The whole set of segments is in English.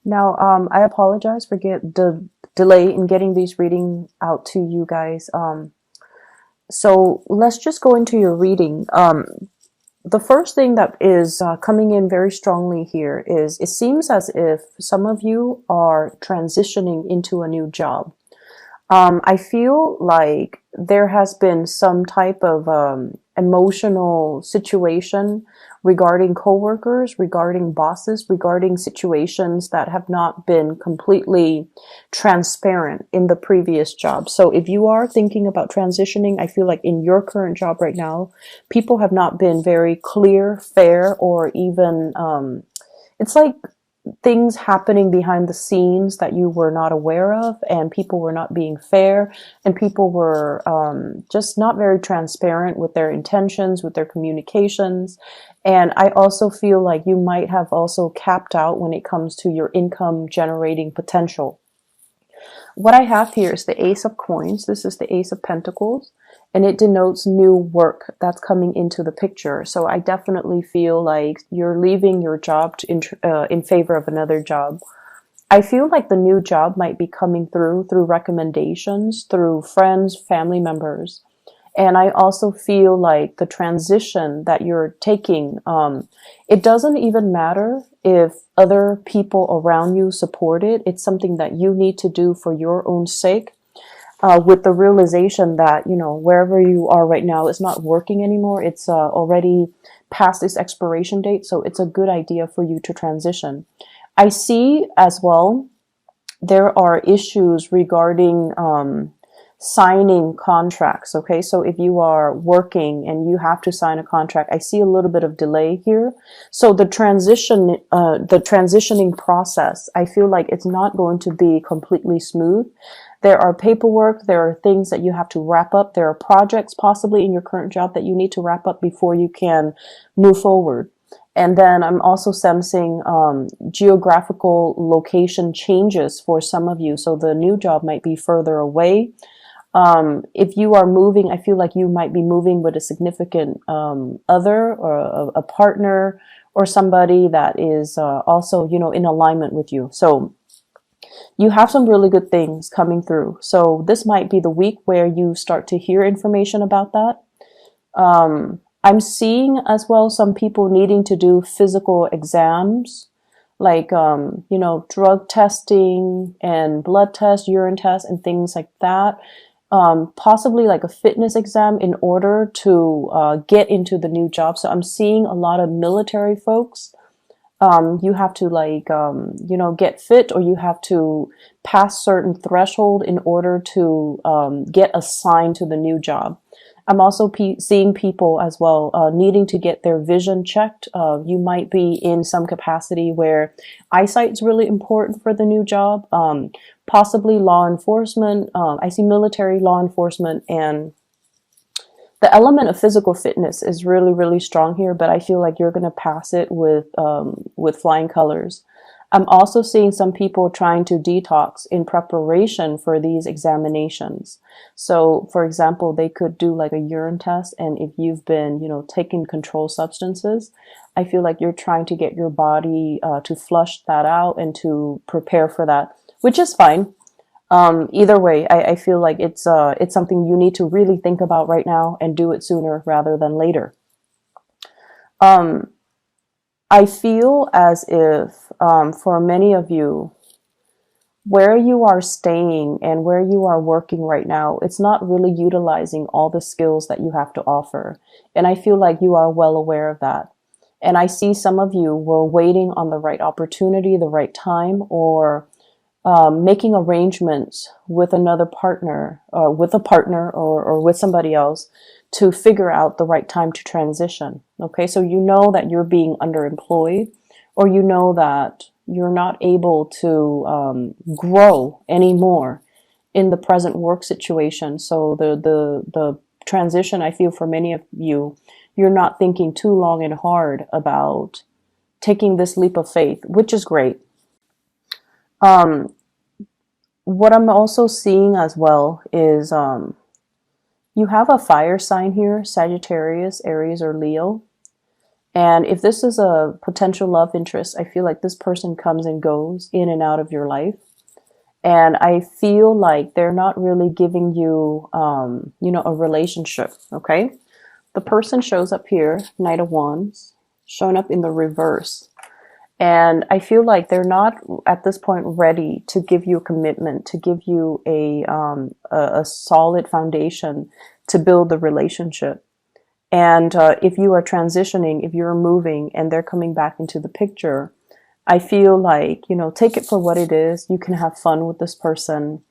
Now, I apologize for the delay in getting these reading out to you guys. So let's just go into your reading. The first thing that is coming in very strongly here is it seems as if some of you are transitioning into a new job. I feel like there has been some type of emotional situation regarding coworkers, regarding bosses, regarding situations that have not been completely transparent in the previous job. So if you are thinking about transitioning, I feel like in your current job right now, people have not been very clear, fair, or even it's like things happening behind the scenes that you were not aware of, and people were not being fair, and people were just not very transparent with their intentions, with their communications. And I also feel like you might have also capped out when it comes to your income generating potential. What I have here is the Ace of Coins. This is the Ace of Pentacles, and it denotes new work that's coming into the picture. So I definitely feel like you're leaving your job in favor of another job. I feel like the new job might be coming through recommendations, through friends, family members. And I also feel like the transition that you're taking, it doesn't even matter if other people around you support it. It's something that you need to do for your own sake, with the realization that, you know, wherever you are right now is not working anymore. It's already past its expiration date. So it's a good idea for you to transition. I see as well, there are issues regarding signing contracts. Okay, so if you are working and you have to sign a contract, I see a little bit of delay here. So the transitioning process, I feel like it's not going to be completely smooth. There are paperwork, there are things that you have to wrap up, there are projects possibly in your current job that you need to wrap up before you can move forward. And then I'm also sensing geographical location changes for some of you. So the new job might be further away. If you are moving, I feel like you might be moving with a significant other, or a partner, or somebody that is also, you know, in alignment with you. So you have some really good things coming through. So this might be the week where you start to hear information about that. I'm seeing as well some people needing to do physical exams, like, you know, drug testing and blood tests, urine tests, and things like that. Possibly like a fitness exam in order to get into the new job. So I'm seeing a lot of military folks. You have to, like, you know, get fit, or you have to pass certain threshold in order to get assigned to the new job. I'm also seeing people as well needing to get their vision checked. You might be in some capacity where eyesight is really important for the new job. Possibly law enforcement. I see military, law enforcement, and the element of physical fitness is really, really strong here. But I feel like you're going to pass it with flying colors. I'm also seeing some people trying to detox in preparation for these examinations. So, for example, they could do like a urine test, and if you've been, you know, taking controlled substances, I feel like you're trying to get your body to flush that out and to prepare for that, which is fine. Either way, I feel like it's something you need to really think about right now and do it sooner rather than later. Um, I feel as if, for many of you, where you are staying and where you are working right now, it's not really utilizing all the skills that you have to offer. And I feel like you are well aware of that. And I see some of you were waiting on the right opportunity, the right time, or making arrangements with another partner, with a partner, or with somebody else to figure out the right time to transition. Okay, so you know that you're being underemployed, or you know that you're not able to grow anymore in the present work situation. So the transition, I feel for many of you, you're not thinking too long and hard about taking this leap of faith, which is great. Um, what I'm also seeing as well is you have a fire sign here, Sagittarius, Aries, or Leo. And if this is a potential love interest, I feel like this person comes and goes in and out of your life. And I feel like they're not really giving you, a relationship. Okay. The person shows up here, Knight of Wands, showing up in the reverse. And I feel like they're not at this point ready to give you a commitment, to give you a solid foundation to build the relationship. And if you are transitioning, if you're moving and they're coming back into the picture, I feel like, take it for what it is. You can have fun with this person.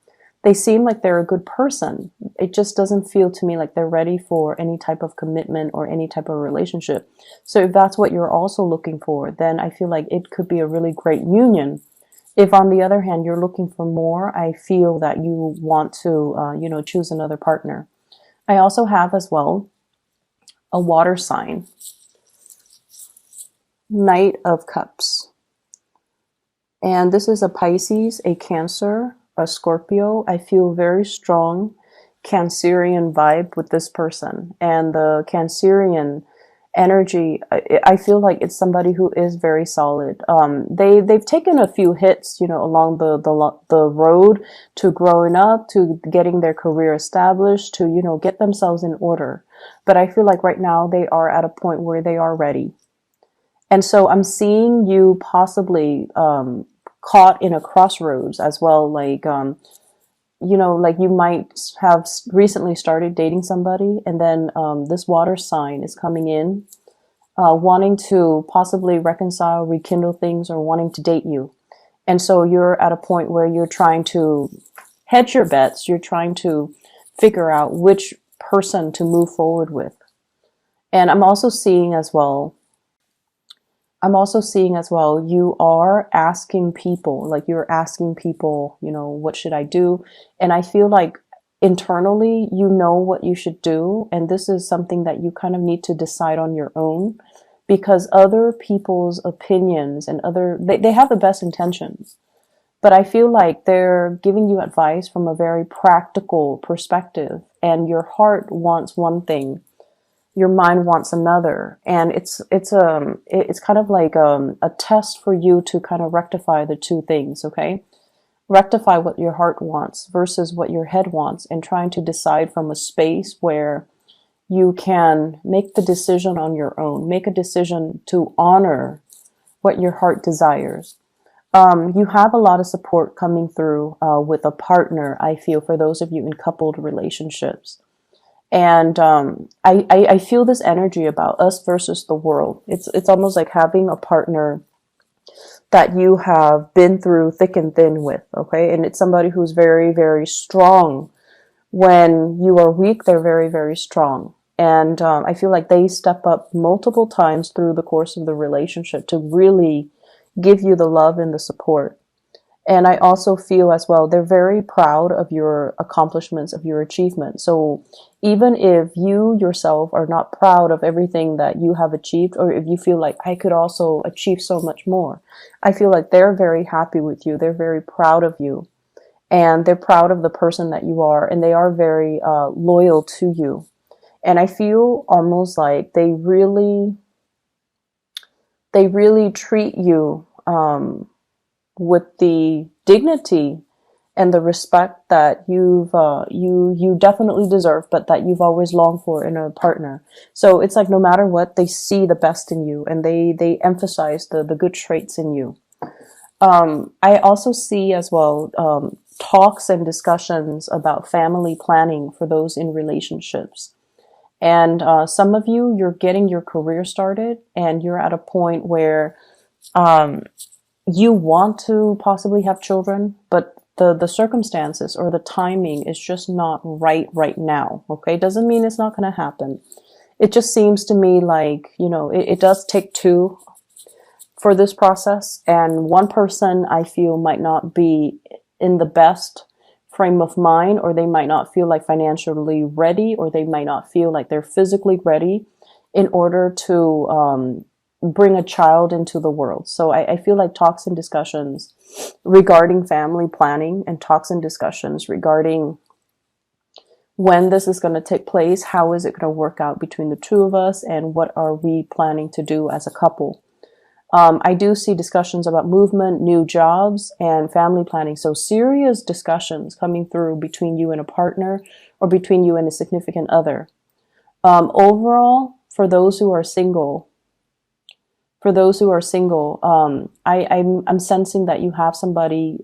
They seem like they're a good person. It just doesn't feel to me like they're ready for any type of commitment or any type of relationship. So if that's what you're also looking for, then I feel like it could be a really great union. If on the other hand, you're looking for more, I feel that you want to, choose another partner. I also have as well a water sign, Knight of Cups. And this is a Pisces, a Cancer, a Scorpio. I feel very strong Cancerian vibe with this person. And the Cancerian energy, I feel like it's somebody who is very solid. They've taken a few hits, along the road to growing up, to getting their career established, to, get themselves in order. But I feel like right now they are at a point where they are ready. And so I'm seeing you possibly caught in a crossroads as well. Like, like you might have recently started dating somebody, and then this water sign is coming in, wanting to possibly reconcile, rekindle things, or wanting to date you. And so you're at a point where you're trying to hedge your bets. You're trying to figure out which person to move forward with. And I'm also seeing as well, you are asking people, what should I do? And I feel like internally, what you should do. And this is something that you kind of need to decide on your own, because other people's opinions and they have the best intentions. But I feel like they're giving you advice from a very practical perspective, and your heart wants one thing, your mind wants another, and it's kind of like a test for you to kind of rectify the two things. Okay, rectify what your heart wants versus what your head wants, and trying to decide from a space where you can make the decision on your own, make a decision to honor what your heart desires. You have a lot of support coming through with a partner, I feel, for those of you in coupled relationships. And I feel this energy about us versus the world. It's almost like having a partner that you have been through thick and thin with, okay? And it's somebody who's very, very strong. When you are weak, they're very, very strong. And I feel like they step up multiple times through the course of the relationship to really give you the love and the support. And I also feel as well, they're very proud of your accomplishments, of your achievements. So even if you yourself are not proud of everything that you have achieved, or if you feel like I could also achieve so much more, I feel like they're very happy with you. They're very proud of you, and they're proud of the person that you are, and they are very loyal to you. And I feel almost like they really treat you with the dignity and the respect that you definitely deserve, but that you've always longed for in a partner. So it's like no matter what, they see the best in you, and they emphasize the good traits in you. I also see as well talks and discussions about family planning for those in relationships. And some of you, you're getting your career started, and you're at a point where you want to possibly have children, but the circumstances or the timing is just not right now. Okay, doesn't mean it's not going to happen. It just seems to me like, it does take two for this process, and one person I feel might not be in the best frame of mind, or they might not feel like financially ready, or they might not feel like they're physically ready in order to bring a child into the world. So I feel like talks and discussions regarding family planning, and talks and discussions regarding when this is going to take place, how is it going to work out between the two of us, and what are we planning to do as a couple. I do see discussions about movement, new jobs, and family planning. So serious discussions coming through between you and a partner, or between you and a significant other. Overall, for those who are single, I'm sensing that you have somebody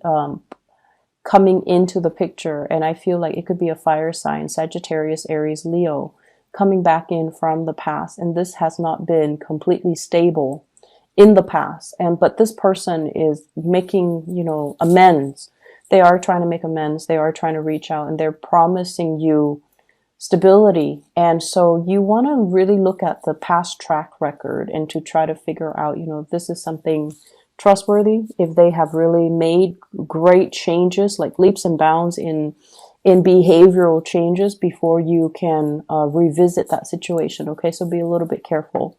coming into the picture, and I feel like it could be a fire sign, Sagittarius, Aries, Leo, coming back in from the past, and this has not been completely stable in the past, but this person is making, amends. They are trying to make amends. They are trying to reach out, and they're promising you stability. And so you want to really look at the past track record and to try to figure out, if this is something trustworthy, if they have really made great changes, like leaps and bounds in behavioral changes, before you can revisit that situation. Okay, so be a little bit careful.